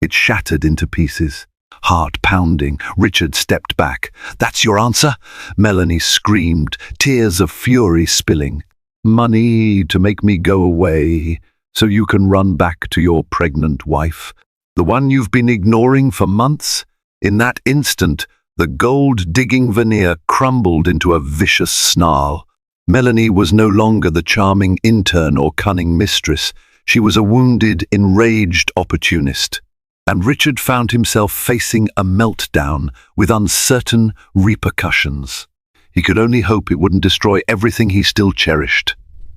It shattered into pieces. Heart pounding, Richard stepped back. "That's your answer?" Melanie screamed, tears of fury spilling. "Money to make me go away, so you can run back to your pregnant wife, the one you've been ignoring for months?" In that instant, the gold-digging veneer crumbled into a vicious snarl. Melanie was no longer the charming intern or cunning mistress. She was a wounded, enraged opportunist. And Richard found himself facing a meltdown with uncertain repercussions. He could only hope it wouldn't destroy everything he still cherished.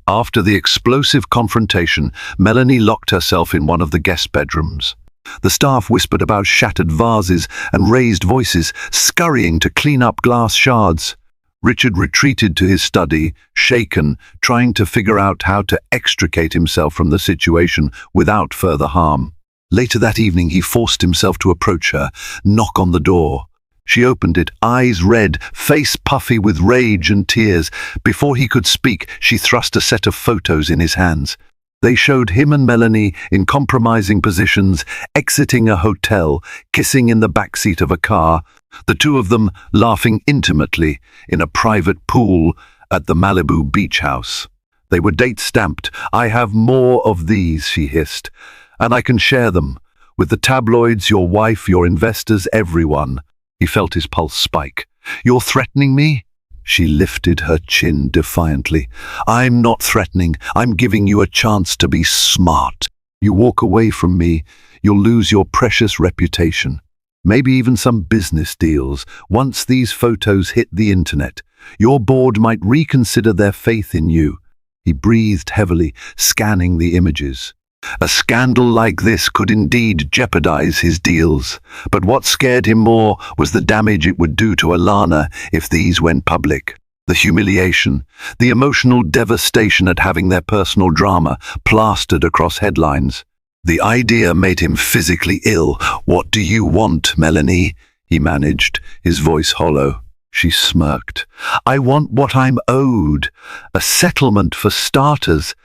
After the explosive confrontation, Melanie locked herself in one of the guest bedrooms. The staff whispered about shattered vases and raised voices, scurrying to clean up glass shards. Richard retreated to his study, shaken, trying to figure out how to extricate himself from the situation without further harm. Later that evening, he forced himself to approach her, knock on the door. She opened it, eyes red, face puffy with rage and tears. Before he could speak, she thrust a set of photos in his hands. They showed him and Melanie in compromising positions, exiting a hotel, kissing in the backseat of a car, the two of them laughing intimately in a private pool at the Malibu beach house. They were date-stamped. "I have more of these," she hissed, "and I can share them with the tabloids, your wife, your investors, everyone." He felt his pulse spike. "You're threatening me?" She lifted her chin defiantly. "I'm not threatening. I'm giving you a chance to be smart. You walk away from me, you'll lose your precious reputation. Maybe even some business deals. Once these photos hit the internet, your board might reconsider their faith in you." He breathed heavily, scanning the images. A scandal like this could indeed jeopardize his deals, but what scared him more was the damage it would do to Alana if these went public. The humiliation, the emotional devastation at having their personal drama plastered across headlines. The idea made him physically ill. "What do you want, Melanie?" he managed, his voice hollow. She smirked. "I want what I'm owed. A settlement for starters,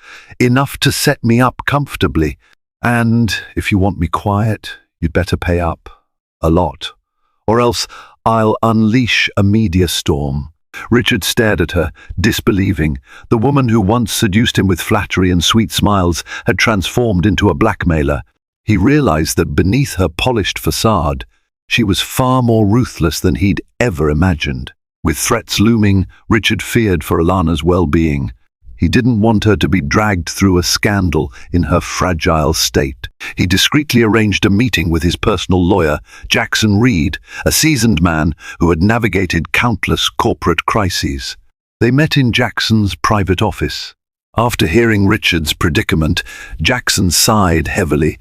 enough to set me up comfortably. And if you want me quiet, you'd better pay up. A lot. Or else I'll unleash a media storm." Richard stared at her, disbelieving. The woman who once seduced him with flattery and sweet smiles had transformed into a blackmailer. He realized that beneath her polished facade, she was far more ruthless than he'd ever imagined. With threats looming, Richard feared for Alana's well-being. He didn't want her to be dragged through a scandal in her fragile state. He discreetly arranged a meeting with his personal lawyer, Jackson Reed, a seasoned man who had navigated countless corporate crises. They met in Jackson's private office. After hearing Richard's predicament, Jackson sighed heavily.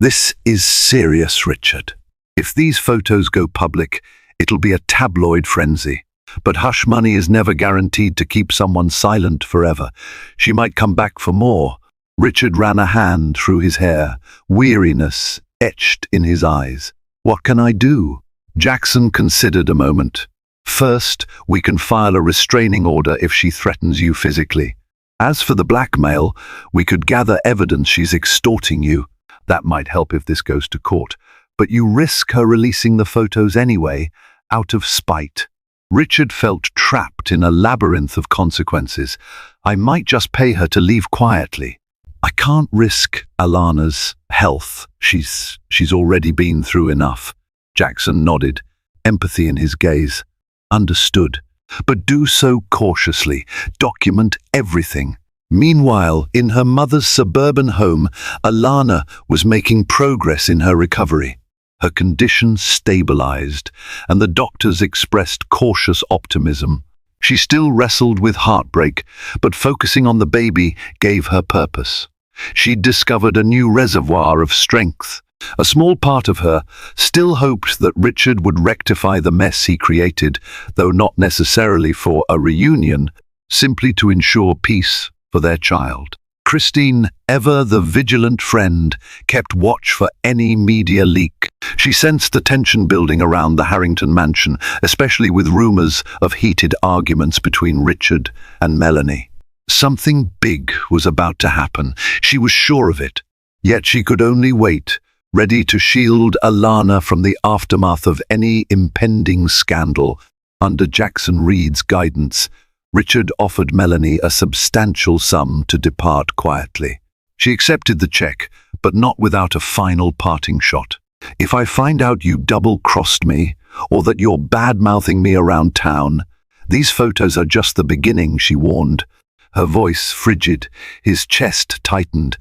"This is serious, Richard. If these photos go public, it'll be a tabloid frenzy. But hush money is never guaranteed to keep someone silent forever. She might come back for more." Richard ran a hand through his hair, weariness etched in his eyes. "What can I do?" Jackson considered a moment. "First, we can file a restraining order if she threatens you physically. As for the blackmail, we could gather evidence she's extorting you. That might help if this goes to court. But you risk her releasing the photos anyway, out of spite." Richard felt trapped in a labyrinth of consequences. "I might just pay her to leave quietly. I can't risk Alana's health. She's already been through enough." Jackson nodded, empathy in his gaze. "Understood. But do so cautiously. Document everything." Meanwhile, in her mother's suburban home, Alana was making progress in her recovery. Her condition stabilized, and the doctors expressed cautious optimism. She still wrestled with heartbreak, but focusing on the baby gave her purpose. She'd discovered a new reservoir of strength. A small part of her still hoped that Richard would rectify the mess he created, though not necessarily for a reunion, simply to ensure peace for their child. Christine, ever the vigilant friend, kept watch for any media leak. She sensed the tension building around the Harrington mansion, especially with rumors of heated arguments between Richard and Melanie. Something big was about to happen. She was sure of it. Yet she could only wait, ready to shield Alana from the aftermath of any impending scandal. Under Jackson Reed's guidance, Richard offered Melanie a substantial sum to depart quietly. She accepted the check, but not without a final parting shot. "If I find out you double-crossed me, or that you're bad-mouthing me around town, These photos are just the beginning, she warned, her voice frigid, his chest tightened.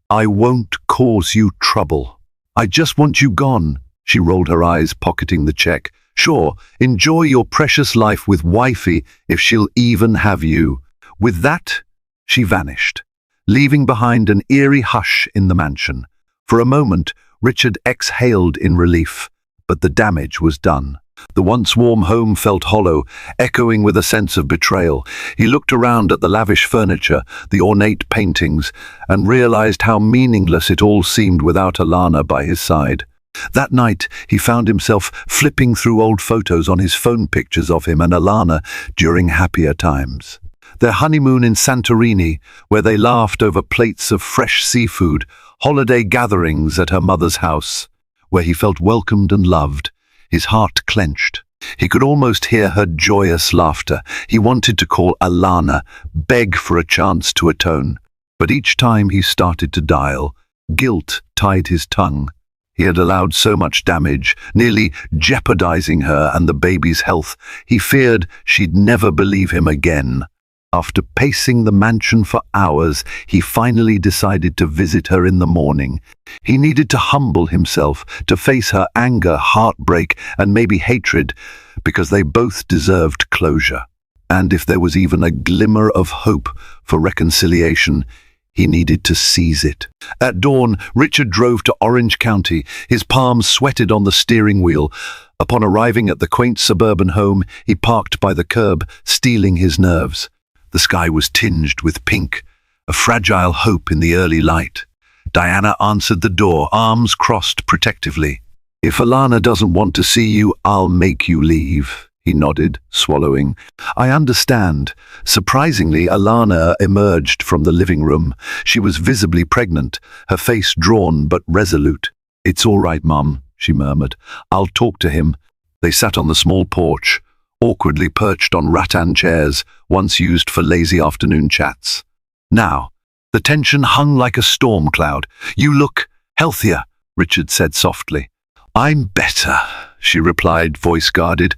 I won't cause you trouble. I just want you gone. She rolled her eyes, pocketing the check. Sure, enjoy your precious life with wifey if she'll even have you. With that, she vanished, leaving behind an eerie hush in the mansion. For a moment, Richard exhaled in relief, but the damage was done. The once warm home felt hollow, echoing with a sense of betrayal. He looked around at the lavish furniture, the ornate paintings, and realized how meaningless it all seemed without Alana by his side. That night, he found himself flipping through old photos on his phone, pictures of him and Alana during happier times. Their honeymoon in Santorini, where they laughed over plates of fresh seafood, holiday gatherings at her mother's house, where he felt welcomed and loved. His heart clenched. He could almost hear her joyous laughter. He wanted to call Alana, beg for a chance to atone. But each time he started to dial, guilt tied his tongue. He had allowed so much damage, nearly jeopardizing her and the baby's health. He feared she'd never believe him again. After pacing the mansion for hours, he finally decided to visit her in the morning. He needed to humble himself, to face her anger, heartbreak, and maybe hatred, because they both deserved closure. And if there was even a glimmer of hope for reconciliation, he needed to seize it. At dawn, Richard drove to Orange County, his palms sweated on the steering wheel. Upon arriving at the quaint suburban home, he parked by the curb, steeling his nerves. The sky was tinged with pink, a fragile hope in the early light. Diana answered the door, arms crossed protectively. If Alana doesn't want to see you, I'll make you leave, he nodded, swallowing. I understand. Surprisingly, Alana emerged from the living room. She was visibly pregnant, her face drawn but resolute. It's all right, Mum, she murmured. I'll talk to him. They sat on the small porch, awkwardly perched on rattan chairs, once used for lazy afternoon chats. Now, the tension hung like a storm cloud. You look healthier, Richard said softly. I'm better, she replied, voice guarded.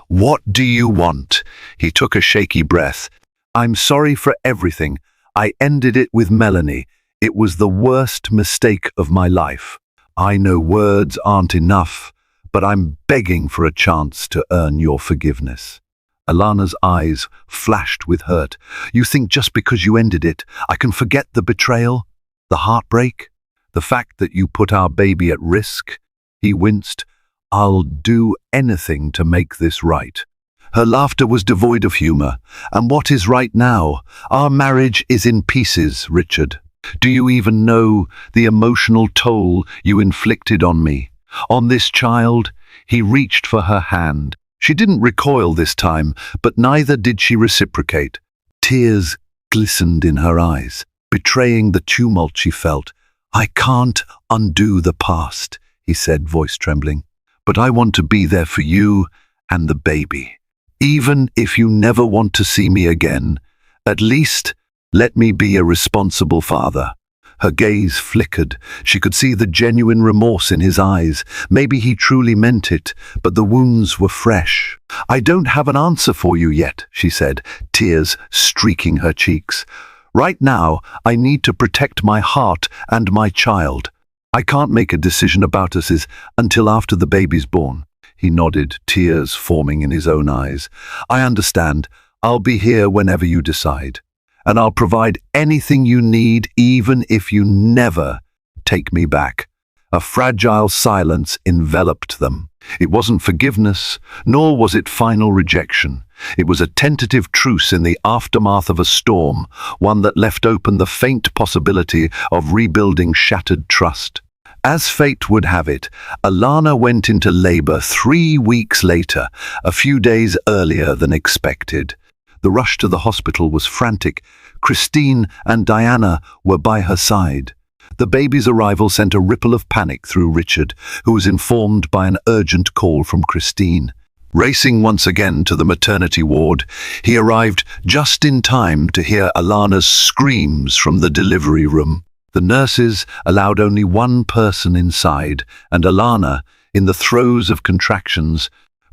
What do you want? He took a shaky breath. I'm sorry for everything. I ended it with Melanie. It was the worst mistake of my life. I know words aren't enough, but I'm begging for a chance to earn your forgiveness. Alana's eyes flashed with hurt. You think just because you ended it, I can forget the betrayal, the heartbreak, the fact that you put our baby at risk? He winced. I'll do anything to make this right. Her laughter was devoid of humor. And what is right now? Our marriage is in pieces, Richard. Do you even know the emotional toll you inflicted on me? On this child? He reached for her hand. She didn't recoil this time, but neither did she reciprocate. Tears glistened in her eyes, betraying the tumult she felt. I can't undo the past, he said, voice trembling. But I want to be there for you and the baby. Even if you never want to see me again, at least let me be a responsible father. Her gaze flickered. She could see the genuine remorse in his eyes. Maybe he truly meant it, but the wounds were fresh. I don't have an answer for you yet, she said, tears streaking her cheeks. Right now, I need to protect my heart and my child. I can't make a decision about us until after the baby's born. He nodded, tears forming in his own eyes. I understand. I'll be here whenever you decide. And I'll provide anything you need, even if you never take me back. A fragile silence enveloped them. It wasn't forgiveness, nor was it final rejection. It was a tentative truce in the aftermath of a storm, one that left open the faint possibility of rebuilding shattered trust. As fate would have it, Alana went into labor 3 weeks later, a few days earlier than expected. The rush to the hospital was frantic. Christine and Diana were by her side. The baby's arrival sent a ripple of panic through Richard, who was informed by an urgent call from Christine. Racing once again to the maternity ward, he arrived just in time to hear Alana's screams from the delivery room. The nurses allowed only one person inside, and Alana, in the throes of contractions,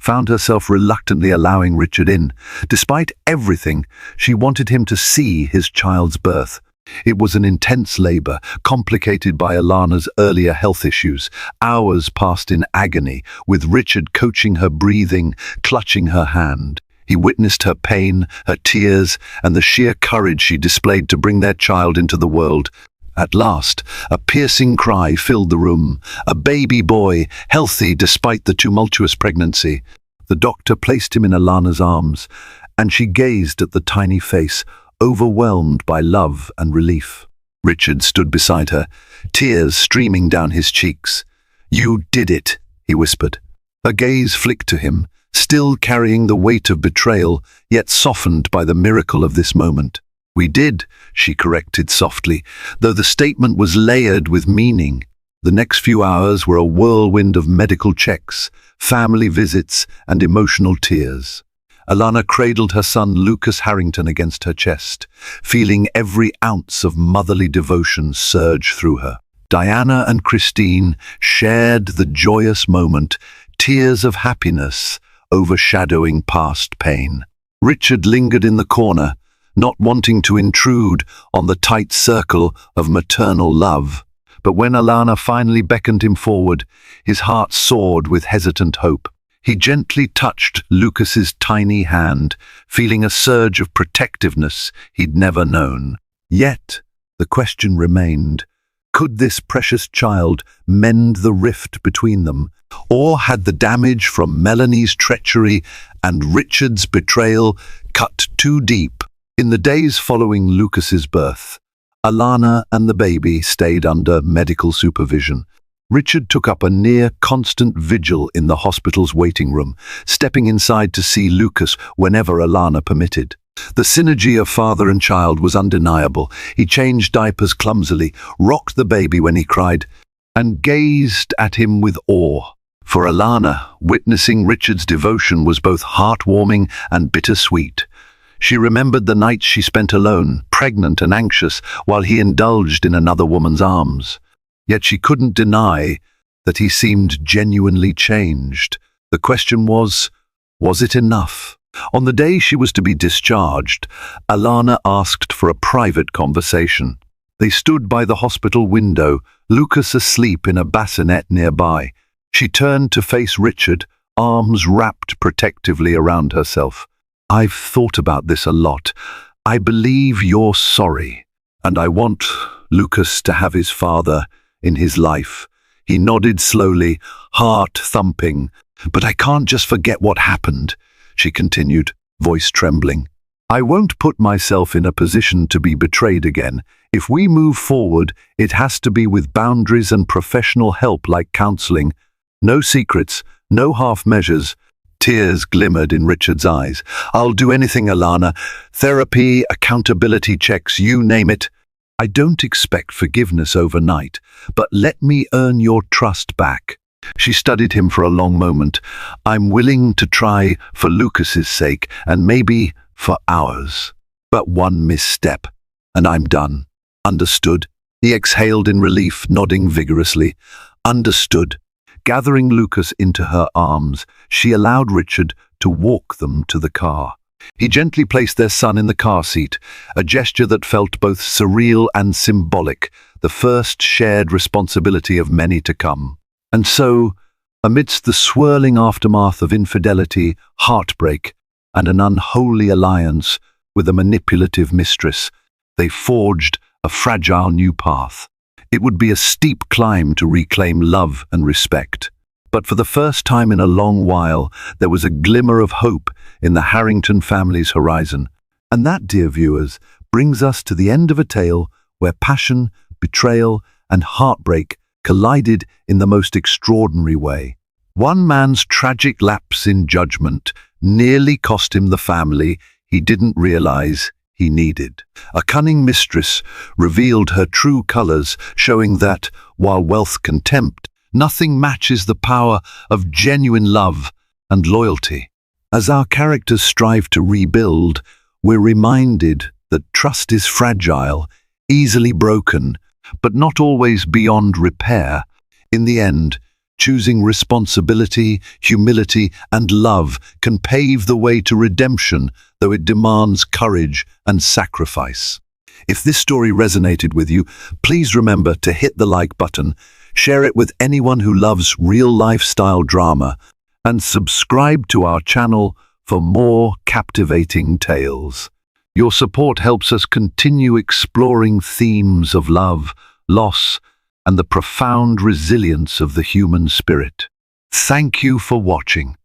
found herself reluctantly allowing Richard in. Despite everything, she wanted him to see his child's birth. It was an intense labor, complicated by Alana's earlier health issues. Hours passed in agony, with Richard coaching her breathing, clutching her hand. He witnessed her pain, her tears, and the sheer courage she displayed to bring their child into the world. At last, a piercing cry filled the room. A baby boy, healthy despite the tumultuous pregnancy. The doctor placed him in Alana's arms, and she gazed at the tiny face, overwhelmed by love and relief. Richard stood beside her, tears streaming down his cheeks. "You did it," he whispered. Her gaze flicked to him, still carrying the weight of betrayal, yet softened by the miracle of this moment. "We did," she corrected softly, though the statement was layered with meaning. The next few hours were a whirlwind of medical checks, family visits, and emotional tears. Alana cradled her son Lucas Harrington against her chest, feeling every ounce of motherly devotion surge through her. Diana and Christine shared the joyous moment, tears of happiness overshadowing past pain. Richard lingered in the corner, not wanting to intrude on the tight circle of maternal love. But when Alana finally beckoned him forward, his heart soared with hesitant hope. He gently touched Lucas's tiny hand, feeling a surge of protectiveness he'd never known. Yet, the question remained, could this precious child mend the rift between them? Or had the damage from Melanie's treachery and Richard's betrayal cut too deep? In the days following Lucas's birth, Alana and the baby stayed under medical supervision. Richard took up a near-constant vigil in the hospital's waiting room, stepping inside to see Lucas whenever Alana permitted. The synergy of father and child was undeniable. He changed diapers clumsily, rocked the baby when he cried, and gazed at him with awe. For Alana, witnessing Richard's devotion was both heartwarming and bittersweet. She remembered the nights she spent alone, pregnant and anxious, while he indulged in another woman's arms. Yet she couldn't deny that he seemed genuinely changed. The question was it enough? On the day she was to be discharged, Alana asked for a private conversation. They stood by the hospital window, Lucas asleep in a bassinet nearby. She turned to face Richard, arms wrapped protectively around herself. "I've thought about this a lot. I believe you're sorry, and I want Lucas to have his father in his life." He nodded slowly, heart thumping. "But I can't just forget what happened," she continued, voice trembling. "I won't put myself in a position to be betrayed again. If we move forward, it has to be with boundaries and professional help like counseling. No secrets, no half measures." Tears glimmered in Richard's eyes. "I'll do anything, Alana. Therapy, accountability checks, you name it. I don't expect forgiveness overnight, but let me earn your trust back." She studied him for a long moment. "I'm willing to try for Lucas's sake, and maybe for ours. But one misstep, and I'm done." "Understood." He exhaled in relief, nodding vigorously. "Understood." Gathering Lucas into her arms, she allowed Richard to walk them to the car. He gently placed their son in the car seat, a gesture that felt both surreal and symbolic, the first shared responsibility of many to come. And so, amidst the swirling aftermath of infidelity, heartbreak, and an unholy alliance with a manipulative mistress, they forged a fragile new path. It would be a steep climb to reclaim love and respect. But for the first time in a long while, there was a glimmer of hope in the Harrington family's horizon. And that, dear viewers, brings us to the end of a tale where passion, betrayal, and heartbreak collided in the most extraordinary way. One man's tragic lapse in judgment nearly cost him the family he didn't realize he needed. A cunning mistress revealed her true colors, showing that, while wealth can tempt, nothing matches the power of genuine love and loyalty. As our characters strive to rebuild, we're reminded that trust is fragile, easily broken, but not always beyond repair. In the end, Choosing responsibility, humility, and love can pave the way to redemption, though it demands courage and sacrifice. If this story resonated with you, please remember to hit the like button, share it with anyone who loves real lifestyle drama, and subscribe to our channel for more captivating tales. Your support helps us continue exploring themes of love, loss, and the profound resilience of the human spirit. Thank you for watching.